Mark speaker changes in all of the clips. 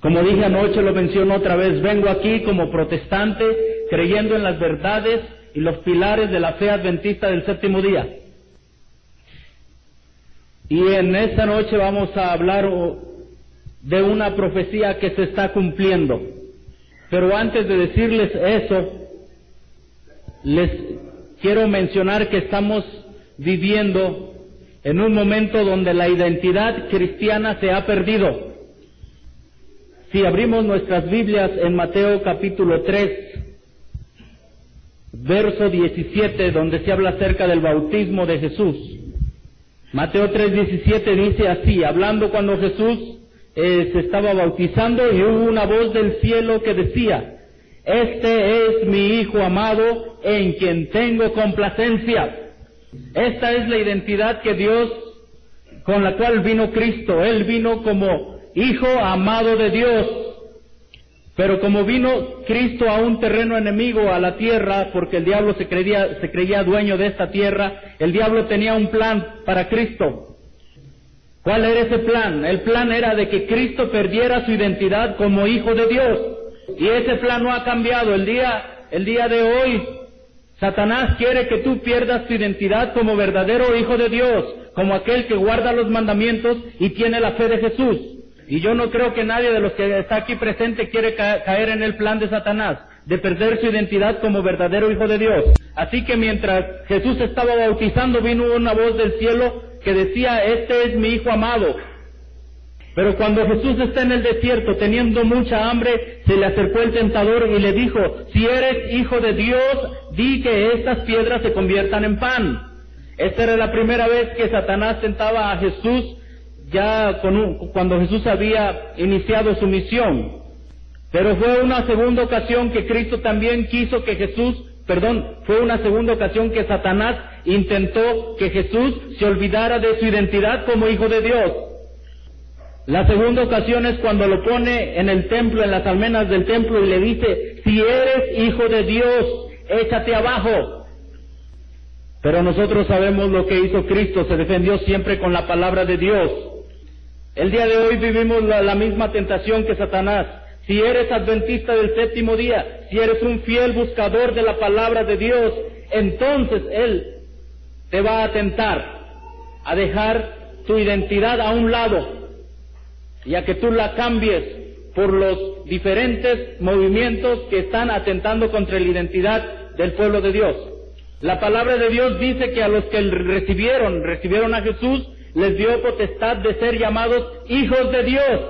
Speaker 1: Como dije anoche, lo menciono otra vez, vengo aquí como protestante, creyendo en las verdades y los pilares de la fe adventista del séptimo día. Y en esta noche vamos a hablar de una profecía que se está cumpliendo. Pero antes de decirles eso, les quiero mencionar que estamos viviendo en un momento donde la identidad cristiana se ha perdido. Si abrimos nuestras Biblias en Mateo capítulo 3, verso 17, donde se habla acerca del bautismo de Jesús. Mateo 3:17 dice así, hablando cuando Jesús se estaba bautizando, y hubo una voz del cielo que decía: este es mi Hijo amado, en quien tengo complacencia. Esta es la identidad que Dios, con la cual vino Cristo. Él vino como Hijo amado de Dios. Pero como vino Cristo a un terreno enemigo, a la tierra, porque el diablo se creía dueño de esta tierra, el diablo tenía un plan para Cristo. ¿Cuál era ese plan? El plan era de que Cristo perdiera su identidad como Hijo de Dios. Y ese plan no ha cambiado. El día de hoy, Satanás quiere que tú pierdas tu identidad como verdadero Hijo de Dios, como aquel que guarda los mandamientos y tiene la fe de Jesús. Y yo no creo que nadie de los que está aquí presente quiere caer en el plan de Satanás, de perder su identidad como verdadero Hijo de Dios. Así que mientras Jesús estaba bautizando, vino una voz del cielo que decía: este es mi Hijo amado. Pero cuando Jesús está en el desierto, teniendo mucha hambre, se le acercó el tentador y le dijo: si eres Hijo de Dios, di que estas piedras se conviertan en pan. Esta era la primera vez que Satanás tentaba a Jesús, ya cuando Jesús había iniciado su misión. Pero fue una segunda ocasión que Cristo también quiso que fue una segunda ocasión que Satanás intentó que Jesús se olvidara de su identidad como Hijo de Dios. La segunda ocasión es cuando lo pone en el templo, en las almenas del templo, y le dice: si eres Hijo de Dios, échate abajo. Pero nosotros sabemos lo que hizo Cristo, se defendió siempre con la palabra de Dios. El día de hoy vivimos la misma tentación que Satanás. Si eres adventista del séptimo día, si eres un fiel buscador de la palabra de Dios, entonces Él te va a tentar a dejar tu identidad a un lado, y a que tú la cambies por los diferentes movimientos que están atentando contra la identidad del pueblo de Dios. La palabra de Dios dice que a los que recibieron a Jesús, les dio potestad de ser llamados hijos de Dios.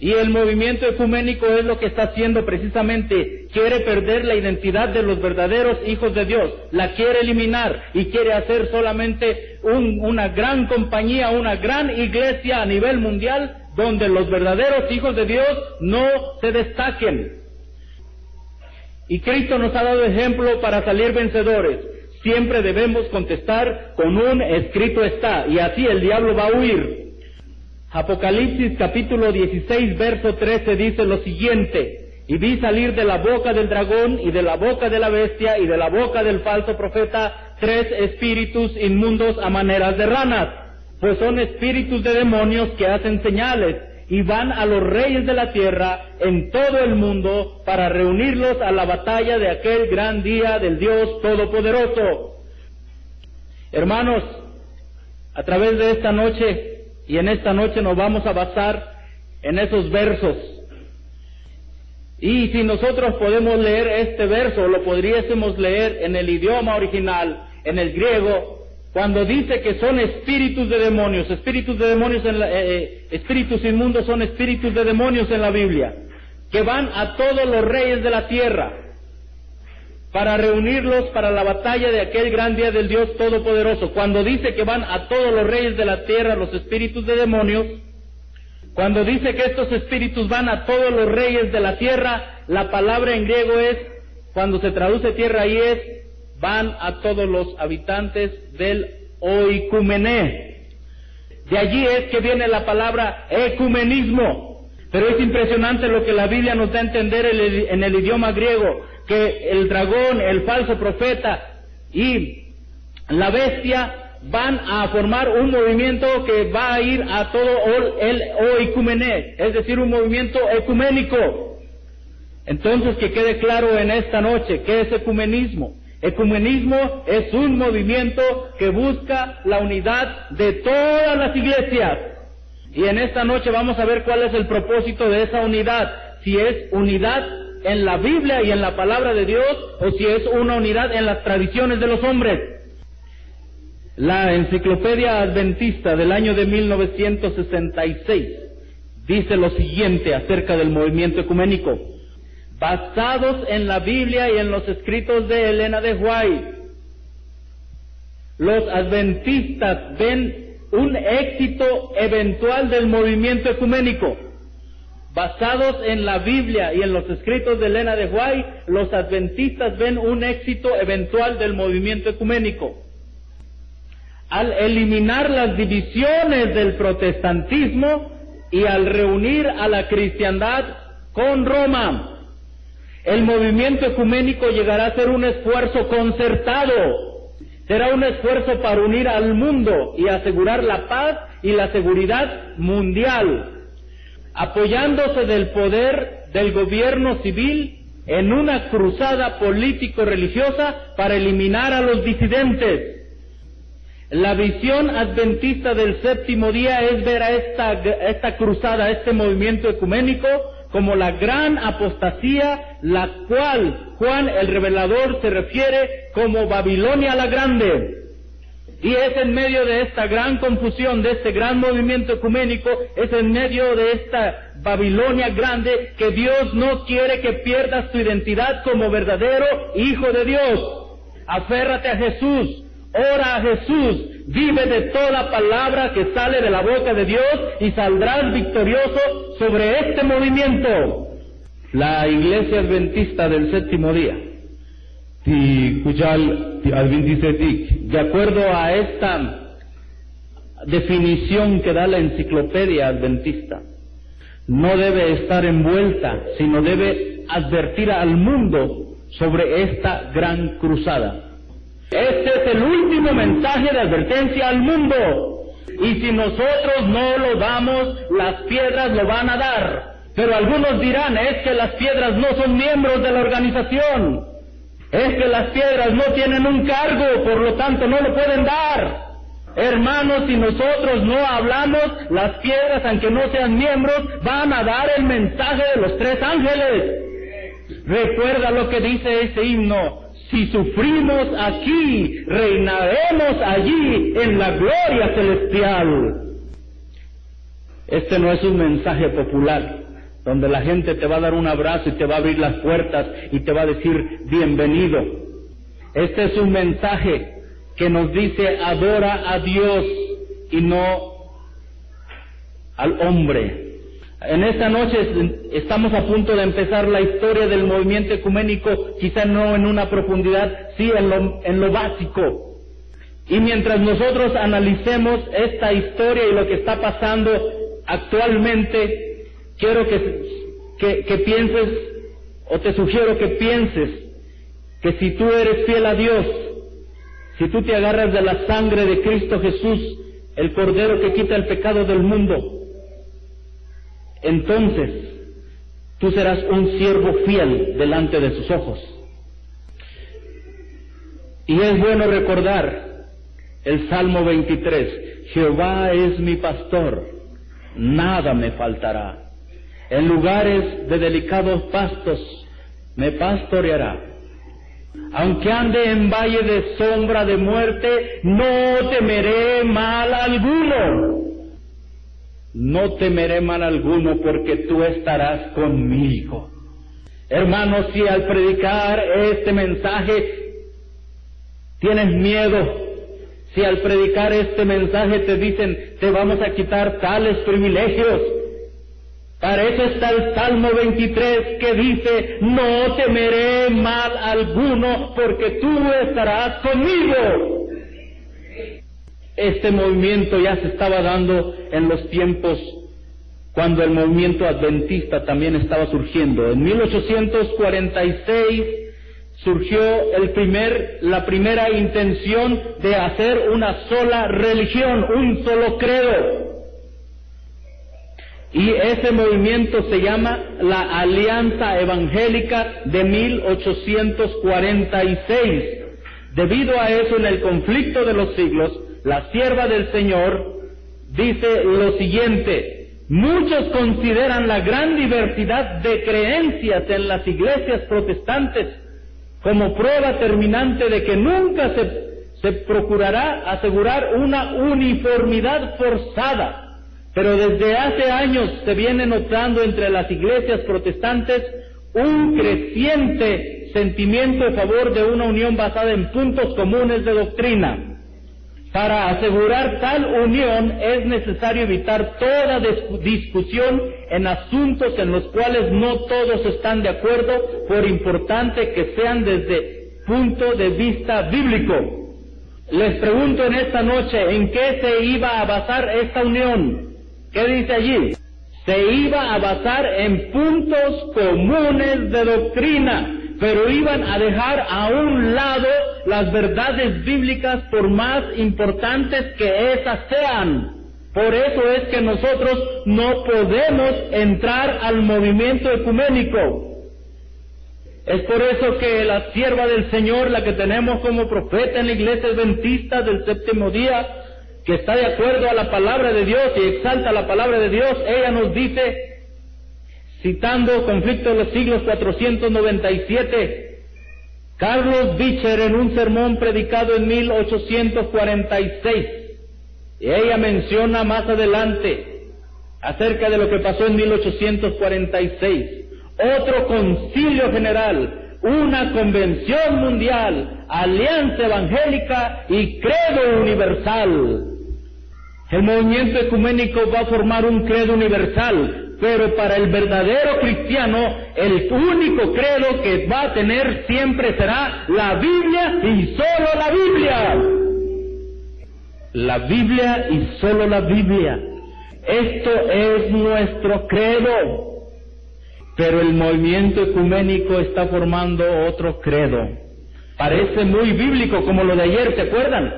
Speaker 1: Y el movimiento ecuménico es lo que está haciendo precisamente. Quiere perder la identidad de los verdaderos hijos de Dios. La quiere eliminar y quiere hacer solamente una gran compañía, una gran iglesia a nivel mundial, donde los verdaderos hijos de Dios no se destaquen. Y Cristo nos ha dado ejemplo para salir vencedores. Siempre debemos contestar con un escrito está, y así el diablo va a huir. Apocalipsis capítulo 16, verso 13 dice lo siguiente: y vi salir de la boca del dragón, y de la boca de la bestia, y de la boca del falso profeta, 3 espíritus inmundos a maneras de ranas, pues son espíritus de demonios que hacen señales, y van a los reyes de la tierra en todo el mundo para reunirlos a la batalla de aquel gran día del Dios Todopoderoso. Hermanos, a través de esta noche, y en esta noche nos vamos a basar en esos versos. Y si nosotros podemos leer este verso, lo podríamos leer en el idioma original, en el griego, cuando dice que son espíritus de demonios. Espíritus inmundos son espíritus de demonios en la Biblia, que van a todos los reyes de la tierra para reunirlos para la batalla de aquel gran día del Dios Todopoderoso. Cuando dice que van a todos los reyes de la tierra, los espíritus de demonios, cuando dice que estos espíritus van a todos los reyes de la tierra, la palabra en griego es, cuando se traduce tierra ahí es, van a todos los habitantes del oikumené. De allí es que viene la palabra ecumenismo. Pero es impresionante lo que la Biblia nos da a entender en el idioma griego, que el dragón, el falso profeta y la bestia van a formar un movimiento que va a ir a todo el oikumené, es decir, un movimiento ecuménico. Entonces, que quede claro en esta noche, ¿qué es ecumenismo? Ecumenismo es un movimiento que busca la unidad de todas las iglesias. Y en esta noche vamos a ver cuál es el propósito de esa unidad, si es unidad en la Biblia y en la palabra de Dios, o si es una unidad en las tradiciones de los hombres. La Enciclopedia Adventista del año de 1966 dice lo siguiente acerca del movimiento ecuménico: basados en la Biblia y en los escritos de Elena de White, los adventistas ven un éxito eventual del movimiento ecuménico. Basados en la Biblia y en los escritos de Elena de White, los adventistas ven un éxito eventual del movimiento ecuménico. Al eliminar las divisiones del protestantismo y al reunir a la cristiandad con Roma, el movimiento ecuménico llegará a ser un esfuerzo concertado. Será un esfuerzo para unir al mundo y asegurar la paz y la seguridad mundial, apoyándose del poder del gobierno civil en una cruzada político-religiosa para eliminar a los disidentes. La visión adventista del séptimo día es ver a esta cruzada, este movimiento ecuménico, como la gran apostasía, la cual Juan el Revelador se refiere como Babilonia la Grande. Y es en medio de esta gran confusión, de este gran movimiento ecuménico, es en medio de esta Babilonia grande que Dios no quiere que pierdas tu identidad como verdadero hijo de Dios. Aférrate a Jesús, ora a Jesús, vive de toda palabra que sale de la boca de Dios y saldrás victorioso sobre este movimiento. La Iglesia Adventista del Séptimo Día, de acuerdo a esta definición que da la Enciclopedia Adventista, no debe estar envuelta, sino debe advertir al mundo sobre esta gran cruzada. Este es el último mensaje de advertencia al mundo, y si nosotros no lo damos, las piedras lo van a dar. Pero algunos dirán, es que las piedras no son miembros de la organización, es que las piedras no tienen un cargo, por lo tanto no lo pueden dar. Hermanos, si nosotros no hablamos, las piedras, aunque no sean miembros, van a dar el mensaje de los tres ángeles. Recuerda lo que dice ese himno: si sufrimos aquí, reinaremos allí en la gloria celestial. Este no es un mensaje popular, donde la gente te va a dar un abrazo y te va a abrir las puertas y te va a decir bienvenido. Este es un mensaje que nos dice adora a Dios y no al hombre. En esta noche estamos a punto de empezar la historia del movimiento ecuménico, quizá no en una profundidad, sí en lo básico. Y mientras nosotros analicemos esta historia y lo que está pasando actualmente, quiero que pienses, o te sugiero que pienses, que si tú eres fiel a Dios, si tú te agarras de la sangre de Cristo Jesús, el Cordero que quita el pecado del mundo, entonces tú serás un siervo fiel delante de sus ojos. Y es bueno recordar el Salmo 23, Jehová es mi pastor, nada me faltará. En lugares de delicados pastos me pastoreará. Aunque ande en valle de sombra de muerte, no temeré mal alguno. No temeré mal alguno, porque tú estarás conmigo. Hermanos, si al predicar este mensaje tienes miedo, si al predicar este mensaje te dicen, te vamos a quitar tales privilegios, para eso está el Salmo 23 que dice, no temeré mal alguno, porque tú estarás conmigo. Este movimiento ya se estaba dando en los tiempos cuando el movimiento adventista también estaba surgiendo. En 1846 surgió la primera intención de hacer una sola religión, un solo credo. Y ese movimiento se llama la Alianza Evangélica de 1846. Debido a eso, en el conflicto de los siglos, la sierva del Señor dice lo siguiente: muchos consideran la gran diversidad de creencias en las iglesias protestantes como prueba terminante de que nunca se procurará asegurar una uniformidad forzada. Pero desde hace años se viene notando entre las iglesias protestantes un creciente sentimiento a favor de una unión basada en puntos comunes de doctrina. Para asegurar tal unión es necesario evitar toda discusión en asuntos en los cuales no todos están de acuerdo, por importante que sean desde punto de vista bíblico. Les pregunto en esta noche, ¿en qué se iba a basar esta unión? ¿Qué dice allí? Se iba a basar en puntos comunes de doctrina, pero iban a dejar a un lado las verdades bíblicas por más importantes que esas sean. Por eso es que nosotros no podemos entrar al movimiento ecuménico. Es por eso que la sierva del Señor, la que tenemos como profeta en la iglesia adventista del séptimo día, que está de acuerdo a la palabra de Dios y exalta la palabra de Dios, ella nos dice, citando Conflicto de los Siglos 497, Carlos Bicher en un sermón predicado en 1846, y ella menciona más adelante acerca de lo que pasó en 1846, otro concilio general, una convención mundial, alianza evangélica y credo universal. El movimiento ecuménico va a formar un credo universal, pero para el verdadero cristiano, el único credo que va a tener siempre será la Biblia y solo la Biblia. La Biblia y solo la Biblia. Esto es nuestro credo. Pero el movimiento ecuménico está formando otro credo. Parece muy bíblico como lo de ayer, ¿se acuerdan?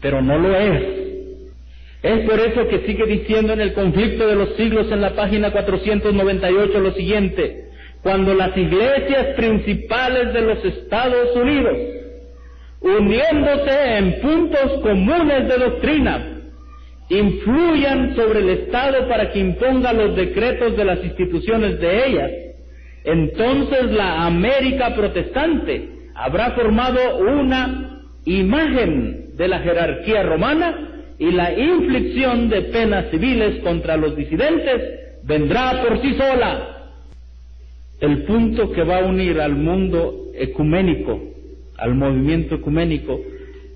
Speaker 1: Pero no lo es. Es por eso que sigue diciendo en el Conflicto de los Siglos en la página 498 lo siguiente: cuando las iglesias principales de los Estados Unidos, uniéndose en puntos comunes de doctrina, influyan sobre el Estado para que imponga los decretos de las instituciones de ellas, entonces la América protestante habrá formado una imagen de la jerarquía romana, y la inflicción de penas civiles contra los disidentes vendrá por sí sola. El punto que va a unir al mundo ecuménico, al movimiento ecuménico,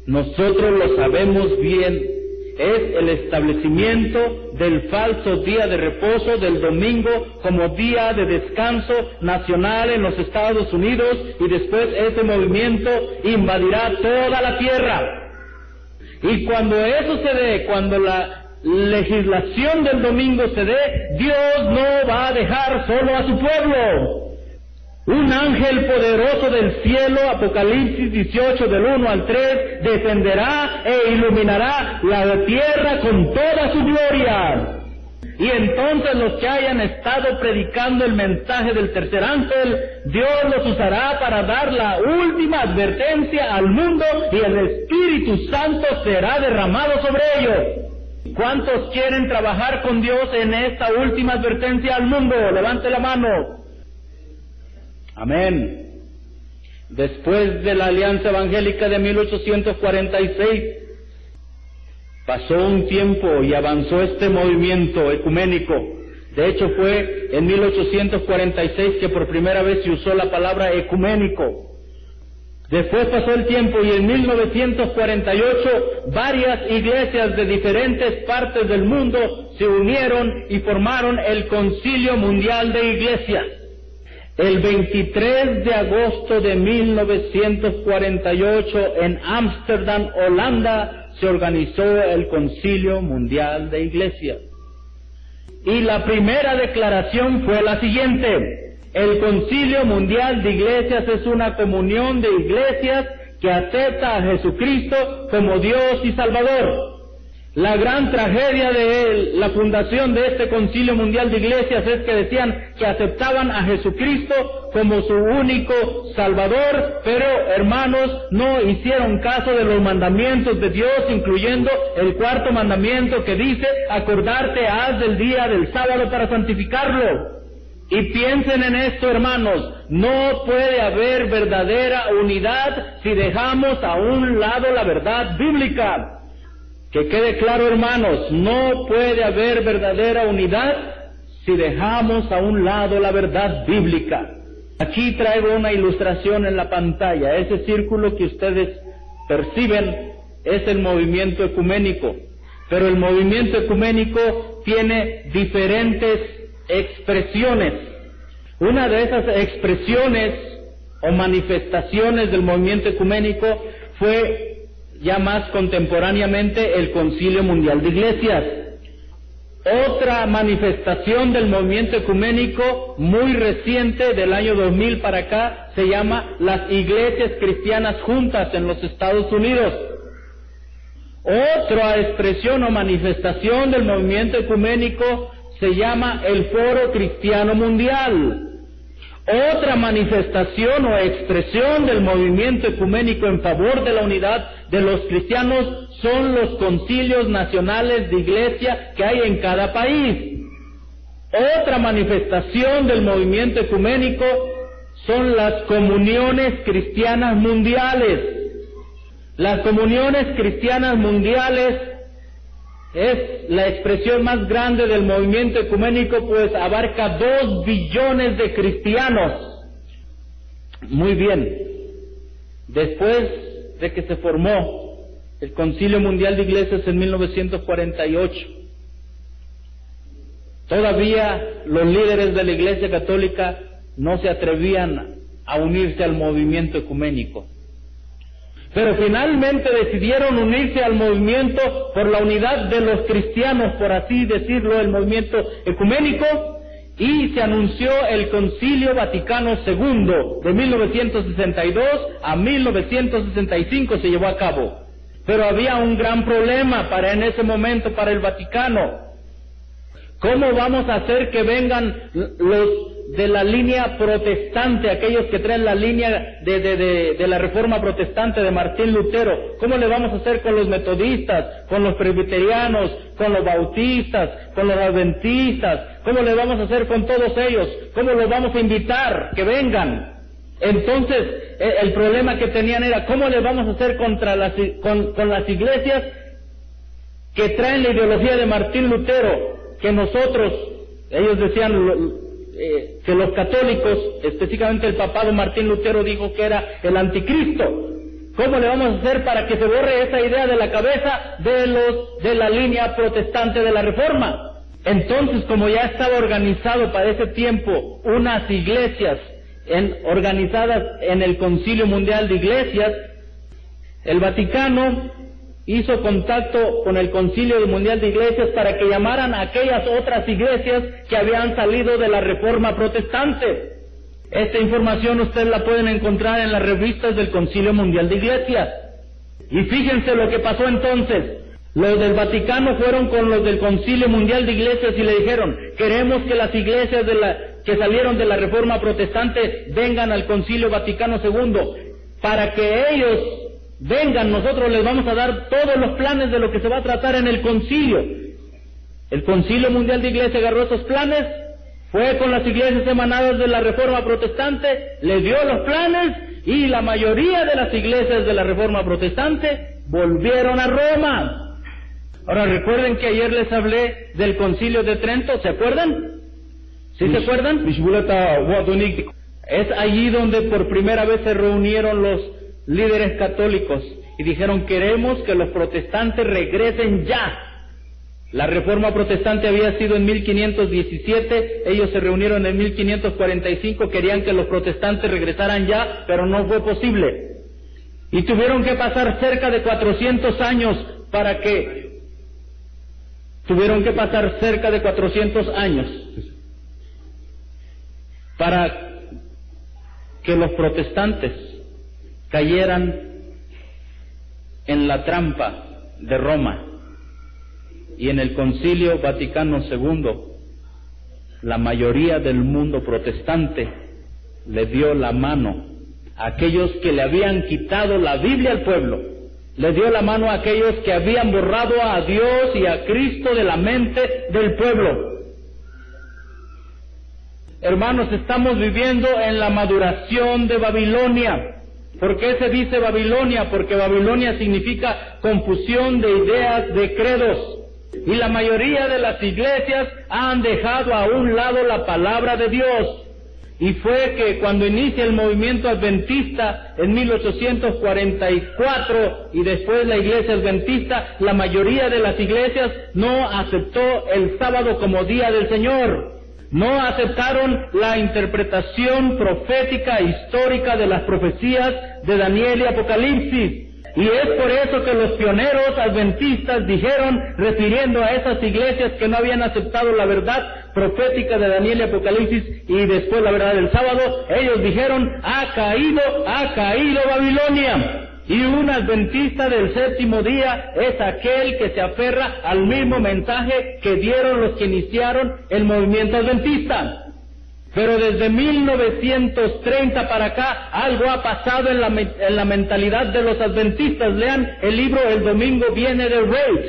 Speaker 1: nosotros lo sabemos bien, es el establecimiento del falso día de reposo del domingo como día de descanso nacional en los Estados Unidos, y después ese movimiento invadirá toda la tierra. Y cuando eso se dé, cuando la legislación del domingo se dé, Dios no va a dejar solo a su pueblo. Un ángel poderoso del cielo, Apocalipsis 18 del 1 al 3, descenderá e iluminará la tierra con toda su gloria. Y entonces los que hayan estado predicando el mensaje del tercer ángel, Dios los usará para dar la última advertencia al mundo, y el Espíritu Santo será derramado sobre ellos. ¿Cuántos quieren trabajar con Dios en esta última advertencia al mundo? Levante la mano. Amén. Después de la Alianza Evangélica de 1846, pasó un tiempo y avanzó este movimiento ecuménico. De hecho, fue en 1846 que por primera vez se usó la palabra ecuménico. Después pasó el tiempo y en 1948 varias iglesias de diferentes partes del mundo se unieron y formaron el Concilio Mundial de Iglesias. El 23 de agosto de 1948 en Ámsterdam, Holanda, se organizó el Concilio Mundial de Iglesias. Y la primera declaración fue la siguiente: El Concilio Mundial de Iglesias es una comunión de iglesias que acepta a Jesucristo como Dios y Salvador. La gran tragedia de la fundación de este Concilio Mundial de Iglesias es que decían que aceptaban a Jesucristo como su único Salvador, pero hermanos, no hicieron caso de los mandamientos de Dios, incluyendo el cuarto mandamiento que dice: acordarte has del día del sábado para santificarlo. Y piensen en esto, hermanos, no puede haber verdadera unidad si dejamos a un lado la verdad bíblica. Que quede claro, hermanos, no puede haber verdadera unidad si dejamos a un lado la verdad bíblica. Aquí traigo una ilustración en la pantalla. Ese círculo que ustedes perciben es el movimiento ecuménico. Pero el movimiento ecuménico tiene diferentes expresiones. Una de esas expresiones o manifestaciones del movimiento ecuménico fue ya más contemporáneamente el Concilio Mundial de Iglesias. Otra manifestación del movimiento ecuménico muy reciente, del año 2000 para acá, se llama las Iglesias Cristianas Juntas en los Estados Unidos. Otra expresión o manifestación del movimiento ecuménico se llama el Foro Cristiano Mundial. Otra manifestación o expresión del movimiento ecuménico en favor de la unidad de los cristianos son los concilios nacionales de iglesia que hay en cada país. Otra manifestación del movimiento ecuménico son las comuniones cristianas mundiales. Las comuniones cristianas mundiales es la expresión más grande del movimiento ecuménico, pues abarca 2 billones de cristianos. Muy bien, después de que se formó el Concilio Mundial de Iglesias en 1948, todavía los líderes de la Iglesia Católica no se atrevían a unirse al movimiento ecuménico. Pero finalmente decidieron unirse al movimiento por la unidad de los cristianos, por así decirlo, el movimiento ecuménico, y se anunció el Concilio Vaticano II de 1962 a 1965 se llevó a cabo. Pero había un gran problema en ese momento para el Vaticano. ¿Cómo vamos a hacer que vengan los de la línea protestante, aquellos que traen la línea de la Reforma Protestante de Martín Lutero? ¿Cómo le vamos a hacer con los metodistas, con los presbiterianos, con los bautistas, con los adventistas? ¿Cómo le vamos a hacer con todos ellos? ¿Cómo los vamos a invitar que vengan? Entonces, el problema que tenían era, ¿cómo le vamos a hacer con las iglesias que traen la ideología de Martín Lutero? Que nosotros, ellos decían que los católicos, específicamente el papado Martín Lutero, dijo que era el anticristo. ¿Cómo le vamos a hacer para que se borre esa idea de la cabeza de la línea protestante de la Reforma? Entonces, como ya estaba organizado para ese tiempo unas iglesias organizadas en el Concilio Mundial de Iglesias, el Vaticano hizo contacto con el Concilio Mundial de Iglesias para que llamaran a aquellas otras iglesias que habían salido de la Reforma Protestante. Esta información ustedes la pueden encontrar en las revistas del Concilio Mundial de Iglesias. Y fíjense lo que pasó entonces. Los del Vaticano fueron con los del Concilio Mundial de Iglesias y le dijeron: queremos que las iglesias que salieron de la Reforma Protestante vengan al Concilio Vaticano II. Para que ellos vengan, nosotros les vamos a dar todos los planes de lo que se va a tratar en el concilio. El Concilio Mundial de Iglesias agarró esos planes, fue con las iglesias emanadas de la Reforma Protestante, les dio los planes, y la mayoría de las iglesias de la Reforma Protestante volvieron a Roma. Ahora recuerden que ayer les hablé del Concilio de Trento, ¿se acuerdan? ¿Sí se acuerdan? Es allí donde por primera vez se reunieron los líderes católicos y dijeron: queremos que los protestantes regresen ya. La Reforma Protestante había sido en 1517, ellos se reunieron en 1545, querían que los protestantes regresaran ya, pero no fue posible. Y tuvieron que pasar cerca de 400 años para que... para que los protestantes cayeran en la trampa de Roma. Y en el Concilio Vaticano II, la mayoría del mundo protestante le dio la mano a aquellos que le habían quitado la Biblia al pueblo. Le dio la mano a aquellos que habían borrado a Dios y a Cristo de la mente del pueblo. Hermanos, estamos viviendo en la maduración de Babilonia. ¿Por qué se dice Babilonia? Porque Babilonia significa confusión de ideas, de credos. Y la mayoría de las iglesias han dejado a un lado la palabra de Dios. Y fue que cuando inicia el movimiento adventista en 1844 y después la iglesia adventista, la mayoría de las iglesias no aceptó el sábado como día del Señor. No aceptaron la interpretación profética histórica de las profecías de Daniel y Apocalipsis. Y es por eso que los pioneros adventistas dijeron, refiriendo a esas iglesias que no habían aceptado la verdad profética de Daniel y Apocalipsis y después la verdad del sábado, ellos dijeron, ha caído Babilonia. Y un adventista del séptimo día es aquel que se aferra al mismo mensaje que dieron los que iniciaron el movimiento adventista. Pero desde 1930 para acá, algo ha pasado en la mentalidad de los adventistas. Lean el libro El Domingo Viene de Wright.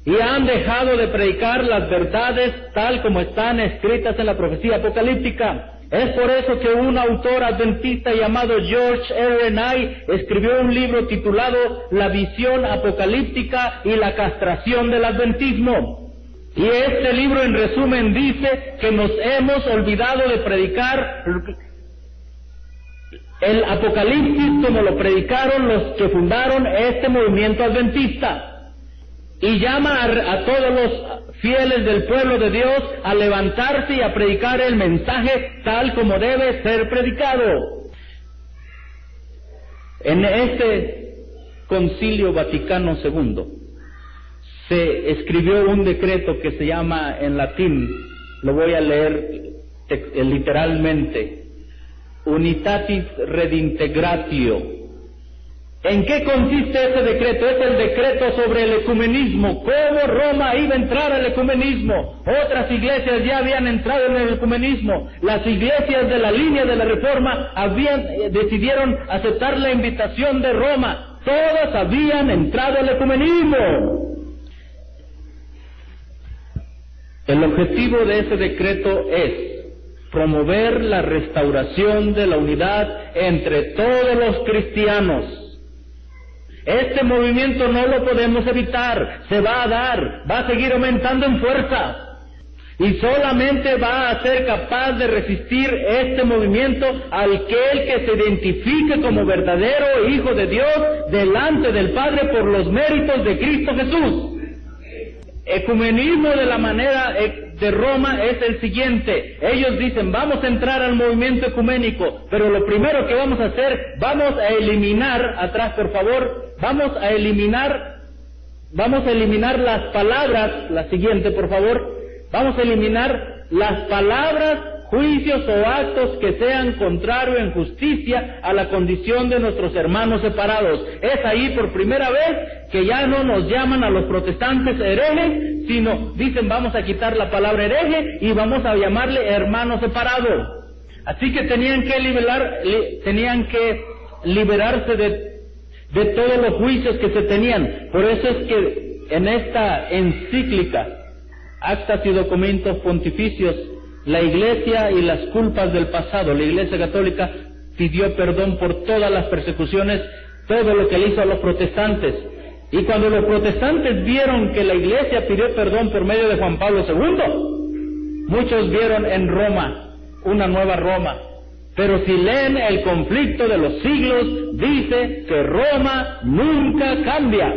Speaker 1: Y han dejado de predicar las verdades tal como están escritas en la profecía apocalíptica. Es por eso que un autor adventista llamado George R. Knight escribió un libro titulado La visión apocalíptica y la castración del adventismo. Y este libro en resumen dice que nos hemos olvidado de predicar el Apocalipsis como lo predicaron los que fundaron este movimiento adventista. Y llama a todos los fieles del pueblo de Dios a levantarse y a predicar el mensaje tal como debe ser predicado. En este Concilio Vaticano II se escribió un decreto que se llama en latín, lo voy a leer literalmente, Unitatis Redintegratio. ¿En qué consiste ese decreto? Es el decreto sobre el ecumenismo, cómo Roma iba a entrar al ecumenismo. Otras iglesias ya habían entrado en el ecumenismo. Las iglesias de la línea de la Reforma decidieron aceptar la invitación de Roma. Todas habían entrado al ecumenismo. El objetivo de ese decreto es promover la restauración de la unidad entre todos los cristianos. Este movimiento no lo podemos evitar, se va a dar, va a seguir aumentando en fuerza. Y solamente va a ser capaz de resistir este movimiento aquel que se identifique como verdadero Hijo de Dios delante del Padre por los méritos de Cristo Jesús. Ecumenismo de la manera de Roma es el siguiente. Ellos dicen, vamos a entrar al movimiento ecuménico, pero lo primero que vamos a hacer, vamos a eliminar, atrás por favor, vamos a eliminar las palabras, la siguiente por favor, vamos a eliminar las palabras, juicios o actos que sean contrarios en justicia a la condición de nuestros hermanos separados. Es ahí por primera vez que ya no nos llaman a los protestantes herejes, sino dicen vamos a quitar la palabra hereje y vamos a llamarle hermano separado. Así que tenían que liberarse de todos los juicios que se tenían. Por eso es que en esta encíclica, Actas y Documentos Pontificios, la Iglesia y las culpas del pasado, la Iglesia Católica pidió perdón por todas las persecuciones, todo lo que le hizo a los protestantes. Y cuando los protestantes vieron que la Iglesia pidió perdón por medio de Juan Pablo II, muchos vieron en Roma una nueva Roma. Pero si leen el conflicto de los siglos, dice que Roma nunca cambia.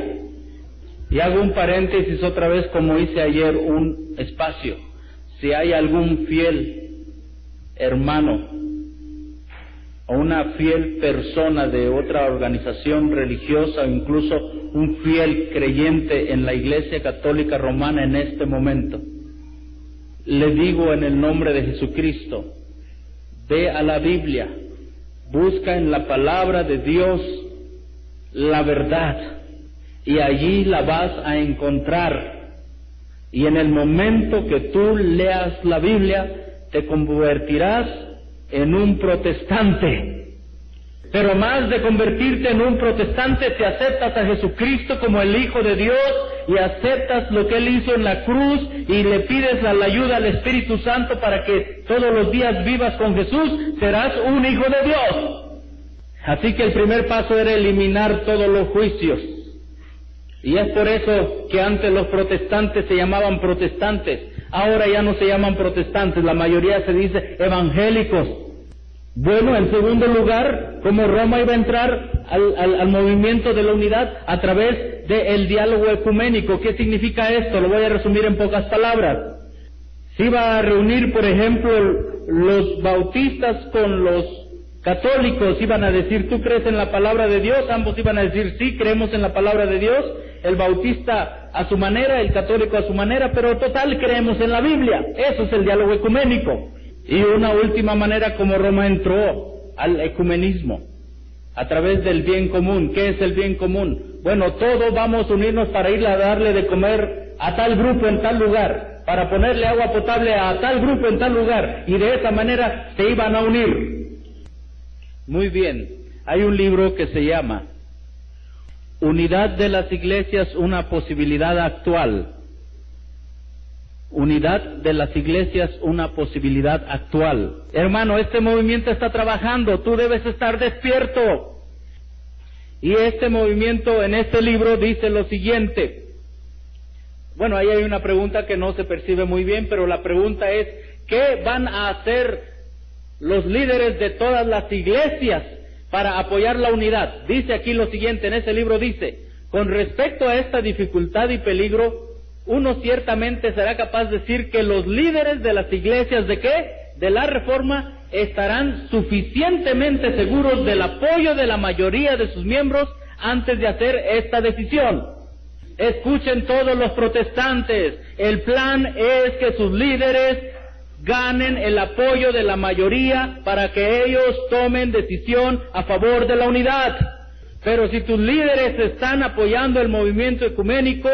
Speaker 1: Y hago un paréntesis otra vez, como hice ayer, un espacio. Si hay algún fiel hermano o una fiel persona de otra organización religiosa o incluso un fiel creyente en la Iglesia Católica Romana en este momento, le digo en el nombre de Jesucristo ve a la Biblia, busca en la palabra de Dios la verdad, y allí la vas a encontrar. Y en el momento que tú leas la Biblia, te convertirás en un protestante. Pero más de convertirte en un protestante, te aceptas a Jesucristo como el Hijo de Dios y aceptas lo que Él hizo en la cruz y le pides la ayuda al Espíritu Santo para que todos los días vivas con Jesús, serás un hijo de Dios. Así que el primer paso era eliminar todos los juicios. Y es por eso que antes los protestantes se llamaban protestantes. Ahora ya no se llaman protestantes, la mayoría se dice evangélicos. Bueno, en segundo lugar, como Roma iba a entrar al movimiento de la unidad a través del diálogo ecuménico. ¿Qué significa esto? Lo voy a resumir en pocas palabras. Se iba a reunir, por ejemplo, los bautistas con los católicos, iban a decir, ¿tú crees en la palabra de Dios? Ambos iban a decir, sí, creemos en la palabra de Dios. El bautista a su manera, el católico a su manera, pero total creemos en la Biblia. Eso es el diálogo ecuménico. Y una última manera como Roma entró al ecumenismo, a través del bien común. ¿Qué es el bien común? Bueno, todos vamos a unirnos para ir a darle de comer a tal grupo en tal lugar, para ponerle agua potable a tal grupo en tal lugar, y de esa manera se iban a unir. Muy bien, hay un libro que se llama Unidad de las Iglesias, una posibilidad actual. Unidad de las Iglesias, una posibilidad actual. Hermano, este movimiento está trabajando, tú debes estar despierto. Y este movimiento en este libro dice lo siguiente. Bueno, ahí hay una pregunta que no se percibe muy bien, pero la pregunta es, ¿qué van a hacer los líderes de todas las iglesias para apoyar la unidad? Dice aquí lo siguiente, en ese libro dice, con respecto a esta dificultad y peligro, uno ciertamente será capaz de decir que los líderes de las iglesias ¿de qué? De la Reforma estarán suficientemente seguros del apoyo de la mayoría de sus miembros antes de hacer esta decisión. Escuchen todos los protestantes, el plan es que sus líderes ganen el apoyo de la mayoría para que ellos tomen decisión a favor de la unidad. Pero si tus líderes están apoyando el movimiento ecuménico,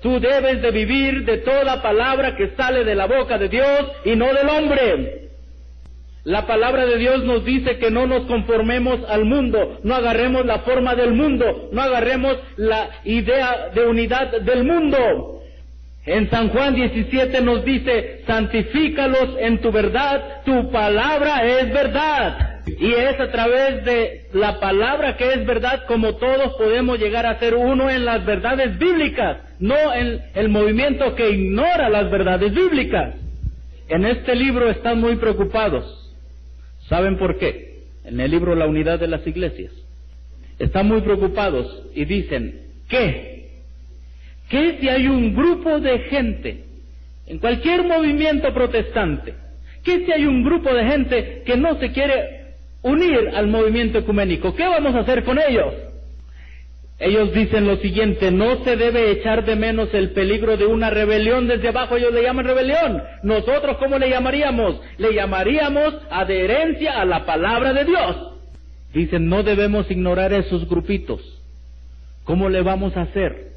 Speaker 1: tú debes de vivir de toda palabra que sale de la boca de Dios y no del hombre. La palabra de Dios nos dice que no nos conformemos al mundo, no agarremos la forma del mundo, no agarremos la idea de unidad del mundo. En San Juan 17 nos dice, santifícalos en tu verdad, tu palabra es verdad. Y es a través de la palabra que es verdad como todos podemos llegar a ser uno en las verdades bíblicas, no en el movimiento que ignora las verdades bíblicas. En este libro están muy preocupados. ¿Saben por qué? En el libro La Unidad de las Iglesias. Están muy preocupados y dicen, ¿qué si hay un grupo de gente en cualquier movimiento protestante? ¿Qué si hay un grupo de gente que no se quiere unir al movimiento ecuménico? ¿Qué vamos a hacer con ellos? Ellos dicen lo siguiente, no se debe echar de menos el peligro de una rebelión desde abajo. Ellos le llaman rebelión. Nosotros, ¿cómo le llamaríamos? Le llamaríamos adherencia a la palabra de Dios. Dicen, no debemos ignorar esos grupitos. ¿Cómo le vamos a hacer?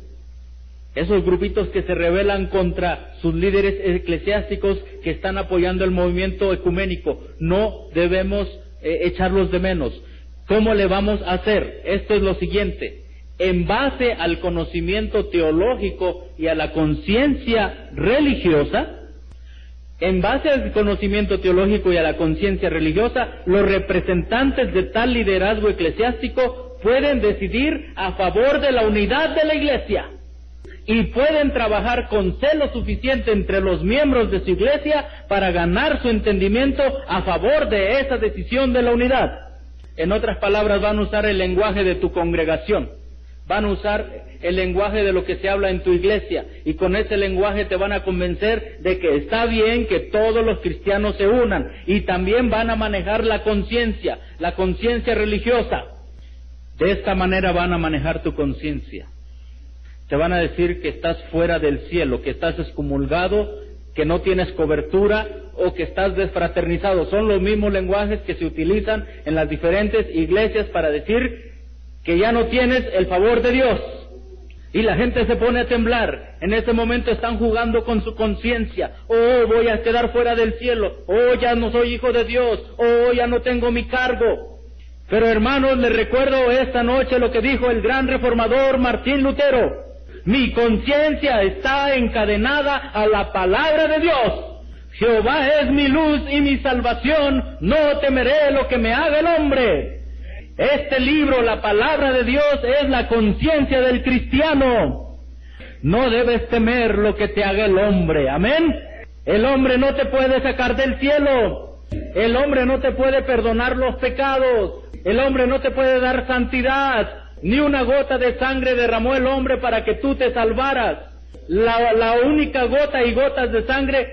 Speaker 1: Esos grupitos que se rebelan contra sus líderes eclesiásticos que están apoyando el movimiento ecuménico, no debemos echarlos de menos. ¿Cómo le vamos a hacer? Esto es lo siguiente. En base al conocimiento teológico y a la conciencia religiosa, los representantes de tal liderazgo eclesiástico pueden decidir a favor de la unidad de la iglesia y pueden trabajar con celo suficiente entre los miembros de su iglesia para ganar su entendimiento a favor de esa decisión de la unidad. En otras palabras, van a usar el lenguaje de tu congregación, van a usar el lenguaje de lo que se habla en tu iglesia, y con ese lenguaje te van a convencer de que está bien que todos los cristianos se unan, y también van a manejar la conciencia religiosa. De esta manera van a manejar tu conciencia. Te van a decir que estás fuera del cielo, que estás excomulgado, que no tienes cobertura o que estás desfraternizado. Son los mismos lenguajes que se utilizan en las diferentes iglesias para decir que ya no tienes el favor de Dios. Y la gente se pone a temblar. En ese momento están jugando con su conciencia. Oh, voy a quedar fuera del cielo. Oh, ya no soy hijo de Dios. Oh, ya no tengo mi cargo. Pero hermanos, les recuerdo esta noche lo que dijo el gran reformador Martín Lutero. Mi conciencia está encadenada a la palabra de Dios. Jehová es mi luz y mi salvación. No temeré lo que me haga el hombre. Este libro, la palabra de Dios, es la conciencia del cristiano. No debes temer lo que te haga el hombre. Amén. El hombre no te puede sacar del cielo. El hombre no te puede perdonar los pecados. El hombre no te puede dar santidad. Ni una gota de sangre derramó el hombre para que tú te salvaras. La única gota y gotas de sangre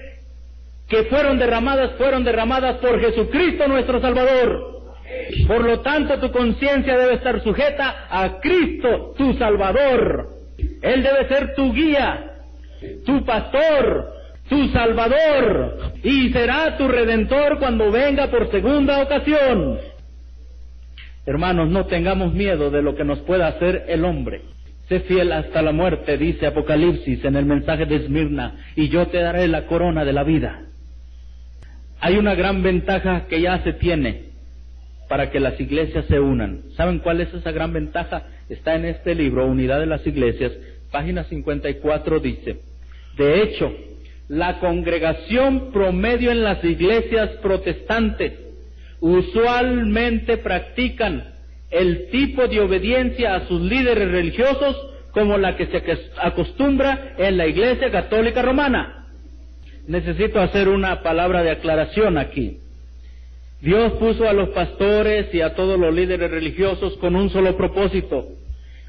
Speaker 1: que fueron derramadas por Jesucristo nuestro Salvador. Por lo tanto, tu conciencia debe estar sujeta a Cristo, tu Salvador. Él debe ser tu guía, tu pastor, tu Salvador, y será tu Redentor cuando venga por segunda ocasión. Hermanos, no tengamos miedo de lo que nos pueda hacer el hombre. Sé fiel hasta la muerte, dice Apocalipsis en el mensaje de Esmirna, y yo te daré la corona de la vida. Hay una gran ventaja que ya se tiene para que las iglesias se unan. ¿Saben cuál es esa gran ventaja? Está en este libro, Unidad de las Iglesias, página 54, dice: de hecho, la congregación promedio en las iglesias protestantes usualmente practican el tipo de obediencia a sus líderes religiosos como la que se acostumbra en la Iglesia Católica Romana. Necesito hacer una palabra de aclaración aquí. Dios puso a los pastores y a todos los líderes religiosos con un solo propósito: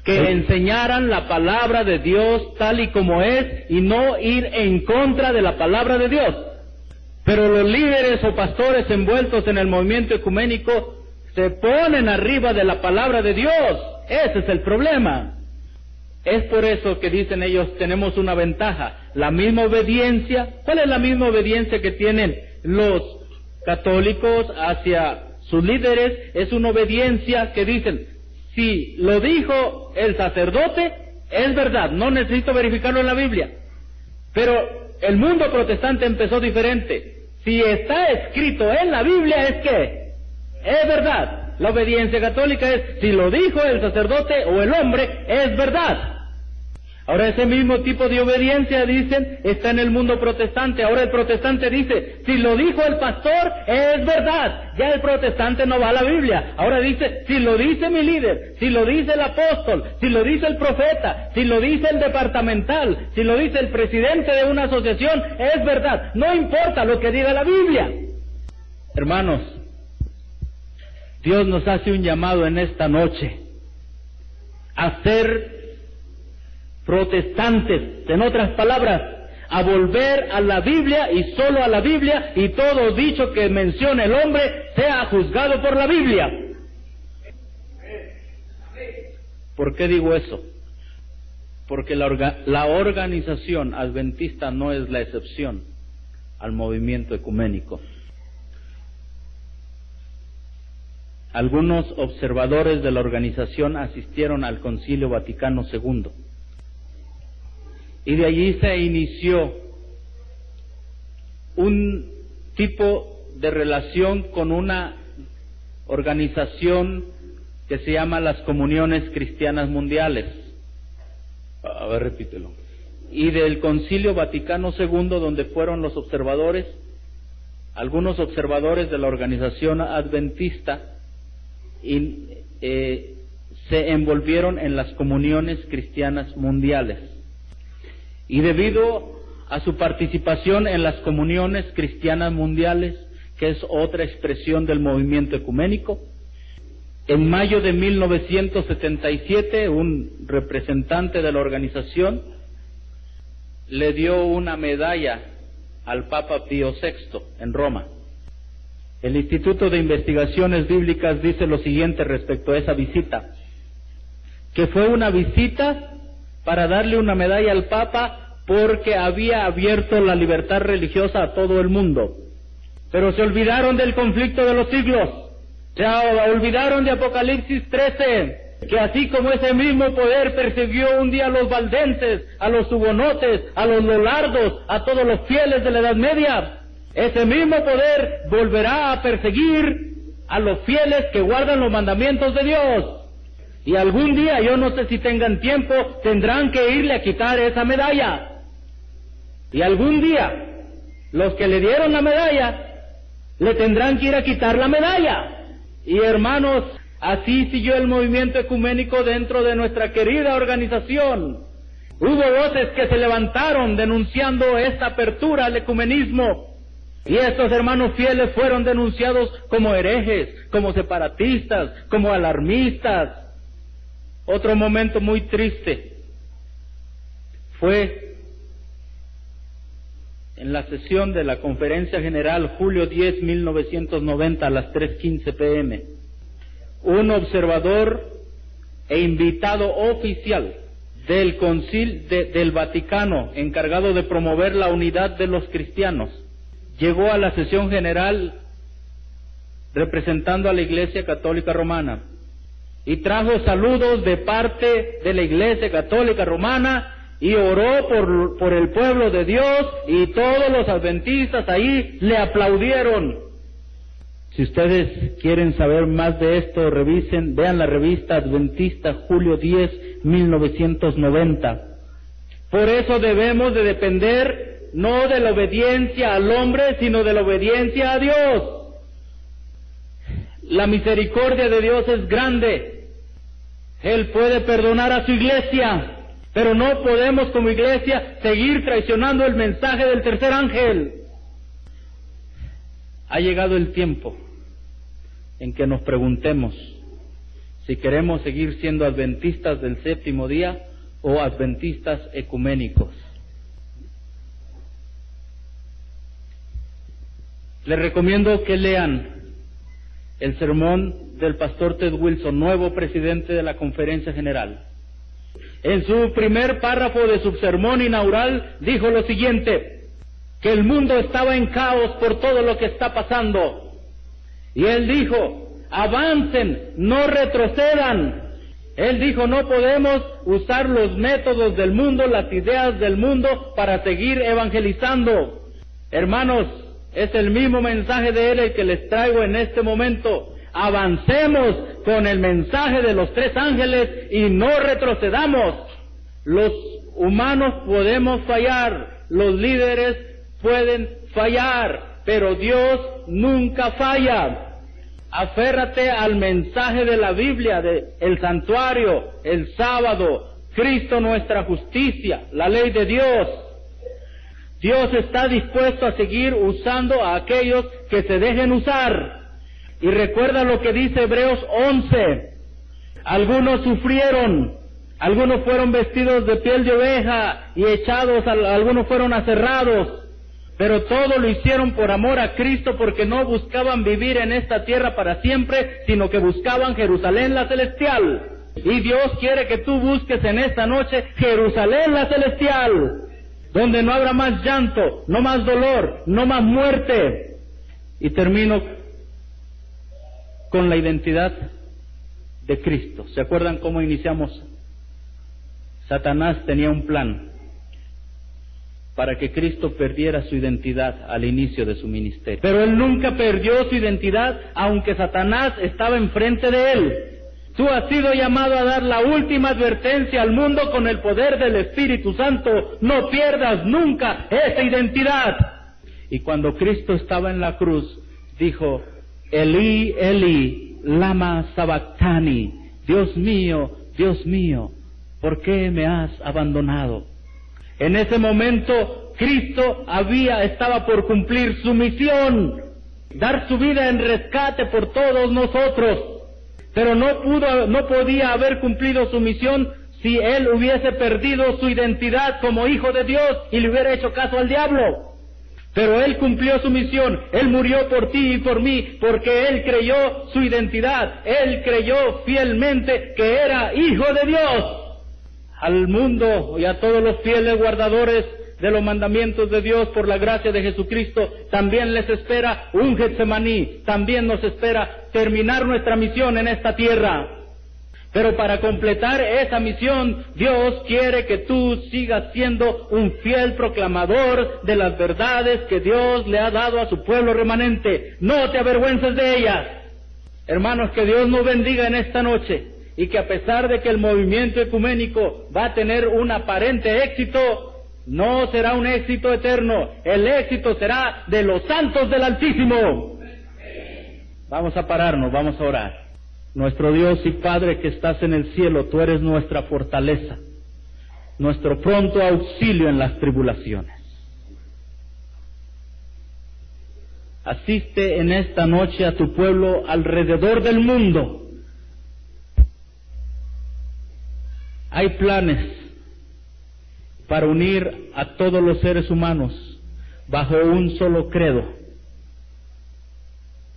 Speaker 1: que enseñaran la palabra de Dios tal y como es y no ir en contra de la palabra de Dios. Pero los líderes o pastores envueltos en el movimiento ecuménico se ponen arriba de la palabra de Dios. Ese es el problema. Es por eso que dicen ellos, tenemos una ventaja, la misma obediencia. ¿Cuál es la misma obediencia que tienen los católicos hacia sus líderes? Es una obediencia que dicen, si lo dijo el sacerdote, es verdad, no necesito verificarlo en la Biblia. Pero el mundo protestante empezó diferente. Si está escrito en la Biblia, es que es verdad. La obediencia católica es, si lo dijo el sacerdote o el hombre, es verdad. Ahora ese mismo tipo de obediencia, dicen, está en el mundo protestante. Ahora el protestante dice, si lo dijo el pastor, es verdad. Ya el protestante no va a la Biblia. Ahora dice, si lo dice mi líder, si lo dice el apóstol, si lo dice el profeta, si lo dice el departamental, si lo dice el presidente de una asociación, es verdad. No importa lo que diga la Biblia. Hermanos, Dios nos hace un llamado en esta noche a ser protestantes, en otras palabras, a volver a la Biblia y solo a la Biblia, y todo dicho que mencione el hombre sea juzgado por la Biblia. ¿Por qué digo eso? Porque la organización adventista no es la excepción al movimiento ecuménico. Algunos observadores de la organización asistieron al Concilio Vaticano II. Y de allí se inició un tipo de relación con una organización que se llama las Comuniones Cristianas Mundiales. A ver, repítelo. Y del Concilio Vaticano II, donde fueron los observadores, algunos observadores de la organización adventista, se envolvieron en las Comuniones Cristianas Mundiales. Y debido a su participación en las Comuniones Cristianas Mundiales, que es otra expresión del movimiento ecuménico, en mayo de 1977, un representante de la organización le dio una medalla al Papa Pío VI en Roma. El Instituto de Investigaciones Bíblicas dice lo siguiente respecto a esa visita: que fue una visita para darle una medalla al Papa porque había abierto la libertad religiosa a todo el mundo. Pero se olvidaron del conflicto de los siglos, se olvidaron de Apocalipsis 13, que así como ese mismo poder persiguió un día a los valdenses, a los hugonotes, a los lolardos, a todos los fieles de la Edad Media, ese mismo poder volverá a perseguir a los fieles que guardan los mandamientos de Dios. Y algún día, yo no sé si tengan tiempo, tendrán que irle a quitar esa medalla. Y algún día, los que le dieron la medalla, le tendrán que ir a quitar la medalla. Y hermanos, así siguió el movimiento ecuménico dentro de nuestra querida organización. Hubo voces que se levantaron denunciando esta apertura al ecumenismo. Y estos hermanos fieles fueron denunciados como herejes, como separatistas, como alarmistas. Otro momento muy triste fue en la sesión de la Conferencia General, julio 10, 1990, a las 3:15 p.m. Un observador e invitado oficial del Concilio del Vaticano, encargado de promover la unidad de los cristianos, llegó a la sesión general representando a la Iglesia Católica Romana y trajo saludos de parte de la Iglesia Católica Romana y oró por el pueblo de Dios, y todos los adventistas ahí le aplaudieron. Si ustedes quieren saber más de esto, vean la revista Adventista, julio 10, 1990. Por eso debemos de depender no de la obediencia al hombre, sino de la obediencia a Dios. La misericordia de Dios es grande. Él puede perdonar a su iglesia, pero no podemos como iglesia seguir traicionando el mensaje del tercer ángel. Ha llegado el tiempo en que nos preguntemos si queremos seguir siendo adventistas del séptimo día o adventistas ecuménicos. Les recomiendo que lean el sermón del pastor Ted Wilson, nuevo presidente de la Conferencia General. En su primer párrafo de su sermón inaugural dijo lo siguiente: que el mundo estaba en caos por todo lo que está pasando. Y él dijo: avancen, no retrocedan. Él dijo: no podemos usar los métodos del mundo, las ideas del mundo para seguir evangelizando. Hermanos, es el mismo mensaje de él el que les traigo en este momento. Avancemos con el mensaje de los tres ángeles y no retrocedamos. Los humanos podemos fallar, los líderes pueden fallar, pero Dios nunca falla. Aférrate al mensaje de la Biblia, el santuario, el sábado, Cristo nuestra justicia, la ley de Dios. Dios está dispuesto a seguir usando a aquellos que se dejen usar. Y recuerda lo que dice Hebreos 11. Algunos sufrieron, algunos fueron vestidos de piel de oveja y echados, algunos fueron aserrados. Pero todo lo hicieron por amor a Cristo, porque no buscaban vivir en esta tierra para siempre, sino que buscaban Jerusalén la celestial. Y Dios quiere que tú busques en esta noche Jerusalén la celestial, donde no habrá más llanto, no más dolor, no más muerte. Y termino con la identidad de Cristo. ¿Se acuerdan cómo iniciamos? Satanás tenía un plan para que Cristo perdiera su identidad al inicio de su ministerio. Pero él nunca perdió su identidad, aunque Satanás estaba enfrente de él. Tú has sido llamado a dar la última advertencia al mundo con el poder del Espíritu Santo. No pierdas nunca esa identidad. Y cuando Cristo estaba en la cruz, dijo: Elí, Elí, lama sabactani. Dios mío, ¿por qué me has abandonado? En ese momento, Cristo estaba por cumplir su misión, dar su vida en rescate por todos nosotros. Pero no podía haber cumplido su misión si él hubiese perdido su identidad como hijo de Dios y le hubiera hecho caso al diablo. Pero él cumplió su misión, él murió por ti y por mí, porque él creyó su identidad, él creyó fielmente que era hijo de Dios. Al mundo y a todos los fieles guardadores de los mandamientos de Dios por la gracia de Jesucristo, también les espera un Getsemaní, también nos espera terminar nuestra misión en esta tierra. Pero para completar esa misión, Dios quiere que tú sigas siendo un fiel proclamador de las verdades que Dios le ha dado a su pueblo remanente. No te avergüences de ellas. Hermanos, que Dios nos bendiga en esta noche, y que a pesar de que el movimiento ecuménico va a tener un aparente éxito, no será un éxito eterno. El éxito será de los santos del Altísimo. Vamos a pararnos, vamos a orar. Nuestro Dios y Padre que estás en el cielo, tú eres nuestra fortaleza, nuestro pronto auxilio en las tribulaciones. Asiste en esta noche a tu pueblo alrededor del mundo. Hay planes para unir a todos los seres humanos bajo un solo credo,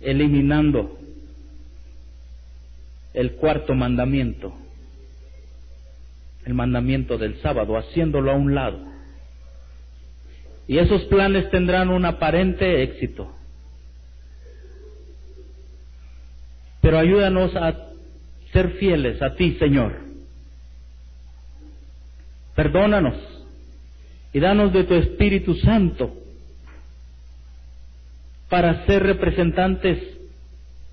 Speaker 1: eliminando el cuarto mandamiento, el mandamiento del sábado, haciéndolo a un lado. Y esos planes tendrán un aparente éxito. Pero ayúdanos a ser fieles a ti, Señor. Perdónanos y danos de tu Espíritu Santo para ser representantes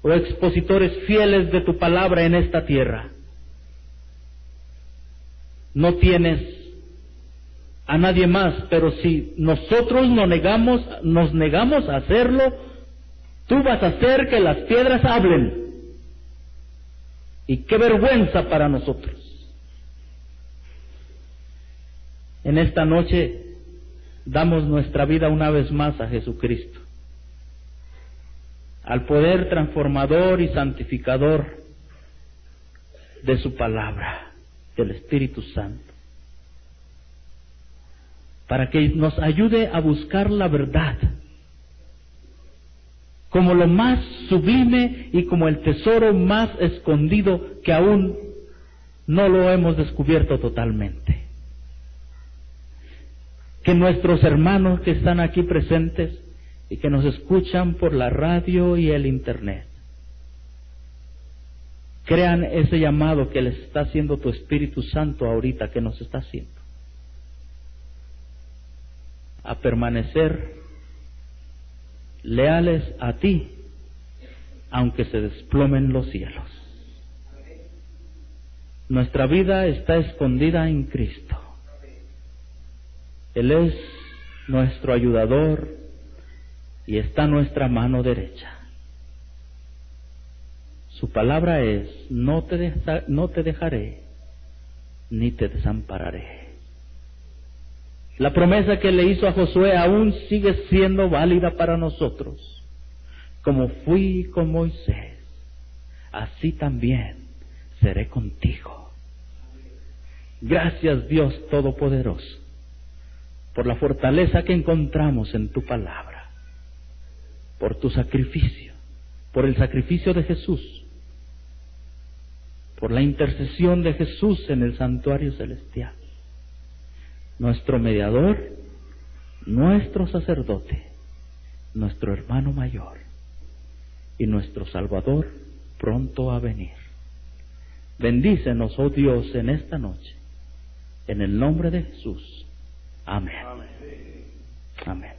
Speaker 1: o expositores fieles de tu palabra en esta tierra. No tienes a nadie más, pero si nosotros nos negamos a hacerlo, tú vas a hacer que las piedras hablen. Y qué vergüenza para nosotros. En esta noche damos nuestra vida una vez más a Jesucristo, al poder transformador y santificador de su palabra, del Espíritu Santo, para que nos ayude a buscar la verdad como lo más sublime y como el tesoro más escondido que aún no lo hemos descubierto totalmente. Que nuestros hermanos que están aquí presentes y que nos escuchan por la radio y el internet crean ese llamado que les está haciendo tu Espíritu Santo ahorita, que nos está haciendo a permanecer leales a ti, aunque se desplomen los cielos. Nuestra vida está escondida en Cristo. Él es nuestro ayudador y está a nuestra mano derecha. Su palabra es: no te dejaré ni te desampararé. La promesa que le hizo a Josué aún sigue siendo válida para nosotros. Como fui con Moisés, así también seré contigo. Gracias, Dios Todopoderoso, por la fortaleza que encontramos en tu palabra, por tu sacrificio, por el sacrificio de Jesús, por la intercesión de Jesús en el santuario celestial. Nuestro mediador, nuestro sacerdote, nuestro hermano mayor y nuestro Salvador pronto a venir. Bendícenos, oh Dios, en esta noche, en el nombre de Jesús. Amén. Amén. Amén.